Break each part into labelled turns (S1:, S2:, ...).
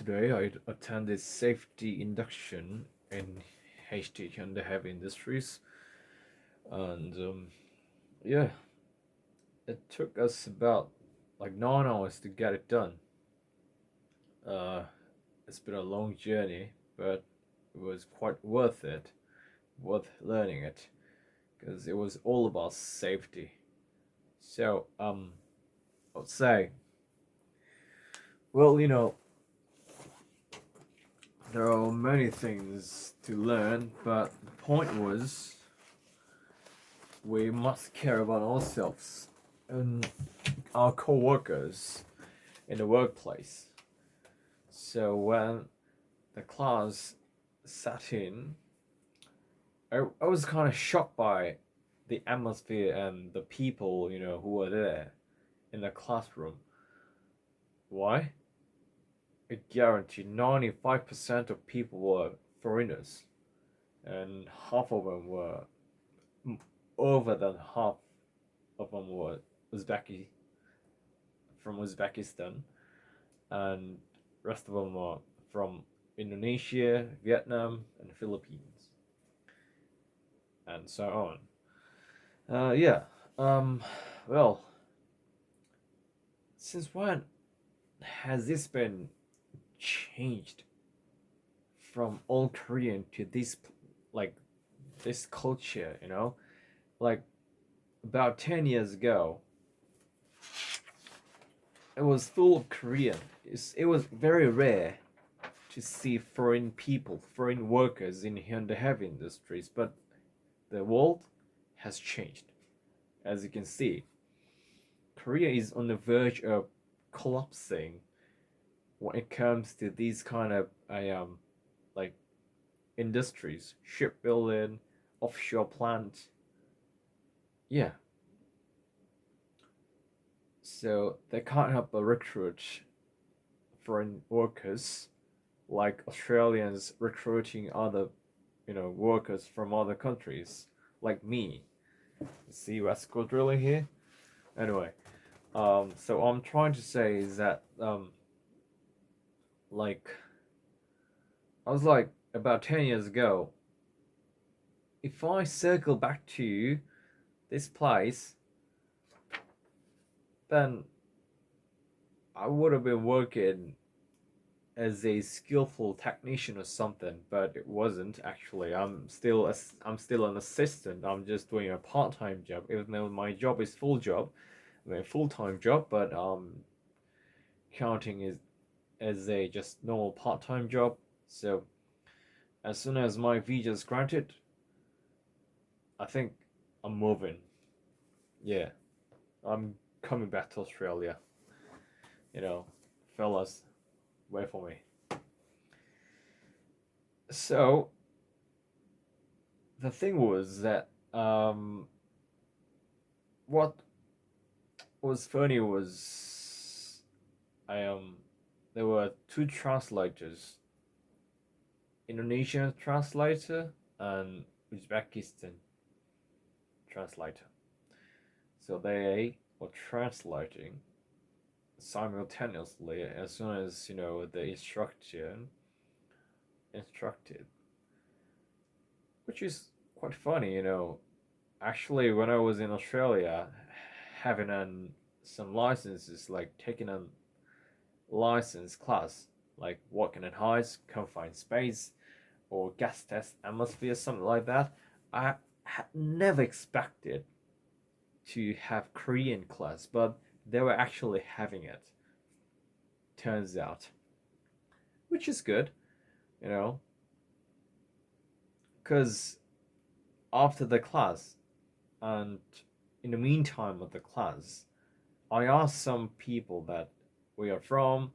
S1: today I attended safety induction in HT and the heavy industries, and yeah, it took us about like 9 hours to get it done. Uh, it's been a long journey, but it was quite worth it, worth learning it, because it was all about safety. So I would say, well, there are many things to learn, but the point was we must care about ourselves and our co-workers in the workplace. So when the class sat in, I was kind of shocked by the atmosphere and the people, who were there in the classroom. Why? I guarantee 95% of people were foreigners, and half of them were, over than half of them were Uzbeki, from Uzbekistan, and rest of them are from Indonesia, Vietnam, and Philippines, and so on. Yeah. Um. Well, since when has this been changed from all Korean to this, like, this culture? Like about 10 years ago, it was full of Korean. It was very rare to see foreign people, foreign workers in the heavy industries, but the world has changed. As you can see, Korea is on the verge of collapsing when it comes to these kind of like industries, shipbuilding, offshore plant. Yeah, so they can't help but recruit foreign workers, like Australians recruiting other, workers from other countries, like me. See what's drilling here? Anyway, so I'm trying to say is that, like, I was like, about 10 years ago, if I circle back to this place, then I would have been working as a skillful technician or something, but it wasn't actually. I'm still an assistant. I'm just doing a part-time job, even though my job is full job, I mean full-time job, but counting is as a just normal part-time job. So as soon as my visa is granted, I think I'm moving. Yeah, I'm coming back to Australia. You know, fellas, wait for me. So the thing was that, what was funny was I there were two translators, Indonesian translator and Uzbekistan translator. So they were translating simultaneously as soon as the instruction instructed, which is quite funny. Actually, when I was in Australia, having some licenses, like taking a license class, like working in heights, confined space, or gas test atmosphere, something like that, I had never expected to have Korean class, but they were actually having it. Turns out, which is good, you know, because after the class and in the meantime of the class, I asked some people that we are from,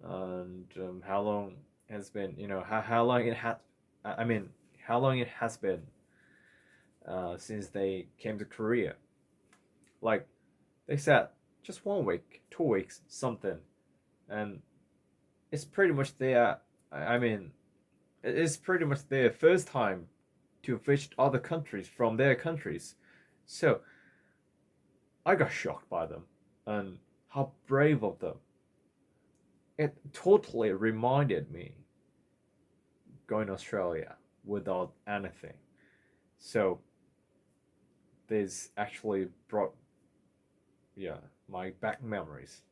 S1: and how long has been, how long it had, I mean, how long it has been since they came to Korea. Like they said, just 1 week, 2 weeks, something, and it's pretty much their. I mean, it's pretty much their first time to visit other countries from their countries. So I got shocked by them and how brave of them. it totally reminded me going to Australia without anything. So this actually brought, yeah, my back memories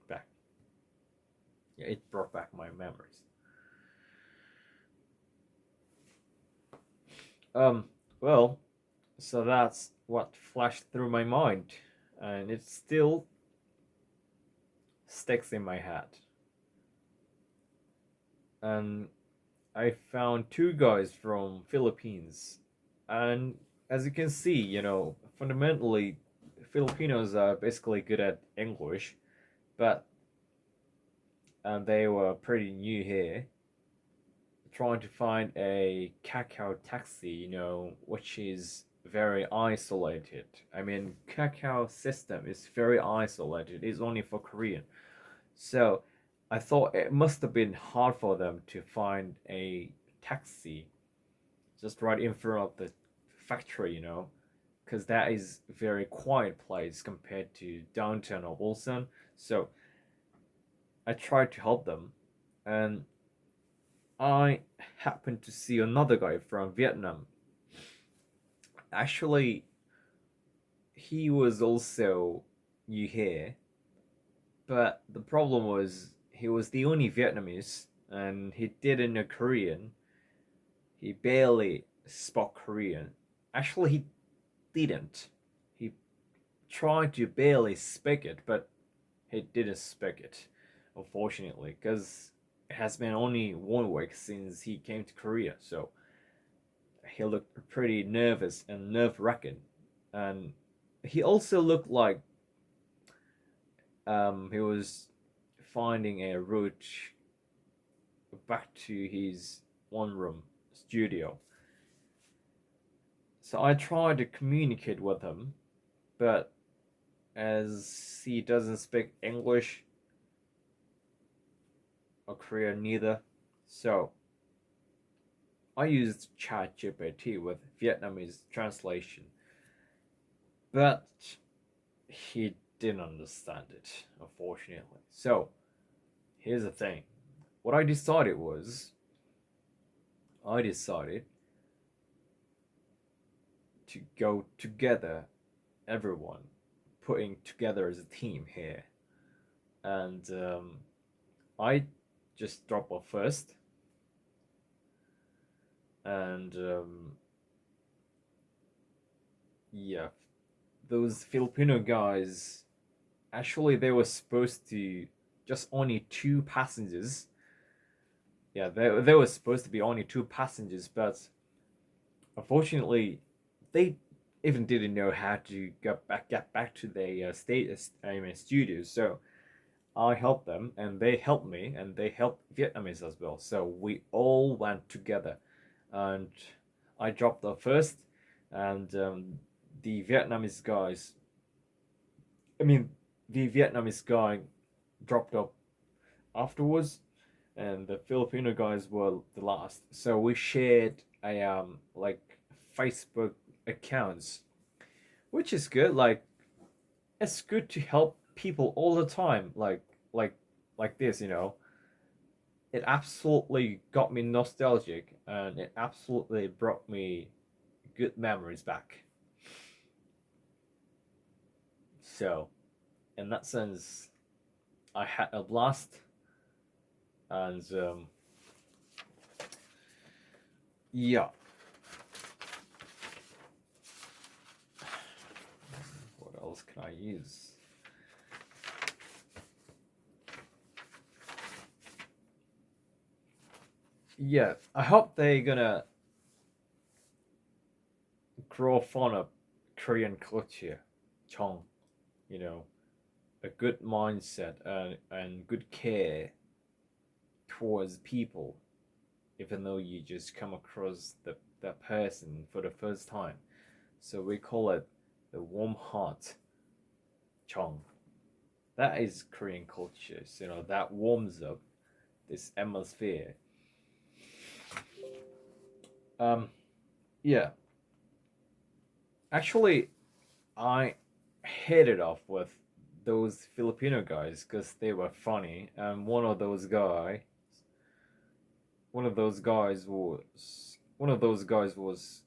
S1: back. Yeah, it brought back my memories. Um, well, so that's what flashed through my mind, and it still sticks in my head. And I found two guys from Philippines, and as you can see, fundamentally, Filipinos are basically good at English, but they were pretty new here, trying to find a Kakao taxi, which is very isolated. I mean, Kakao system is very isolated. It's only for Korean. So I thought it must have been hard for them to find a taxi just right in front of the factory, because that is a very quiet place compared to downtown or Ulsan. So I tried to help them, and I happened to see another guy from Vietnam. Actually, he was also new here, but the problem was he was the only Vietnamese and he didn't know Korean. He barely spoke Korean. Actually, he didn't. He tried to barely speak it, but he didn't speak it, unfortunately, because it has been only 1 week since he came to Korea, so he looked pretty nervous and nerve-wracking. And he also looked like he was finding a route back to his one-room studio. So I tried to communicate with him, but as he doesn't speak English or Korean neither, so I used ChatGPT with Vietnamese translation, but he didn't understand it, unfortunately. So here's the thing. What I decided was I decided to go together, everyone, putting together as a team here. And I just drop off first. And yeah, those Filipino guys, actually, they were supposed to just only two passengers. Yeah, they were supposed to be only two passengers, but unfortunately, they even didn't know how to get back to their studios. So I helped them, and they helped me, and they helped Vietnamese as well. So we all went together, and I dropped off first, and the Vietnamese guys. I mean, the Vietnamese guy dropped off afterwards, and the Filipino guys were the last. So we shared a like Facebook accounts, which is good. Like it's good to help people all the time. Like like this, It absolutely got me nostalgic, and it absolutely brought me good memories back. So, in that sense, I had a blast, and yeah. What else can I use? Yeah, I hope they're gonna grow fond of Korean culture, Chong. You know, a good mindset and good care towards people, even though you just come across that person for the first time. So we call it the warm heart, Chong. That is Korean culture. So, that warms up this atmosphere. Um, yeah. Actually, I hit it off with those Filipino guys because they were funny, and one of those guys was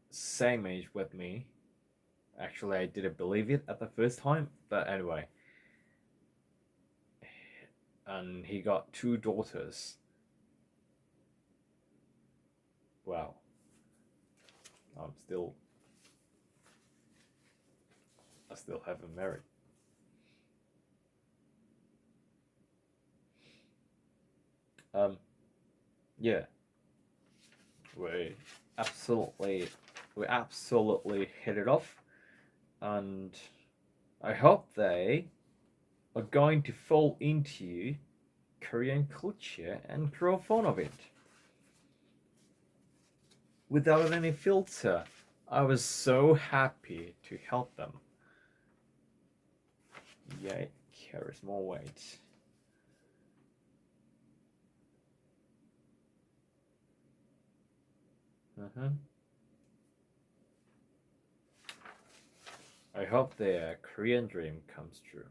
S1: same age with me. Actually, I didn't believe it at the first time, but anyway. And he got 2 daughters. Wow. I still haven't married. Yeah. We absolutely hit it off, and I hope they are going to fall into Korean culture and grow fond of it. Without any filter, I was so happy to help them. Yeah, it carries more weight. I hope their Korean dream comes true.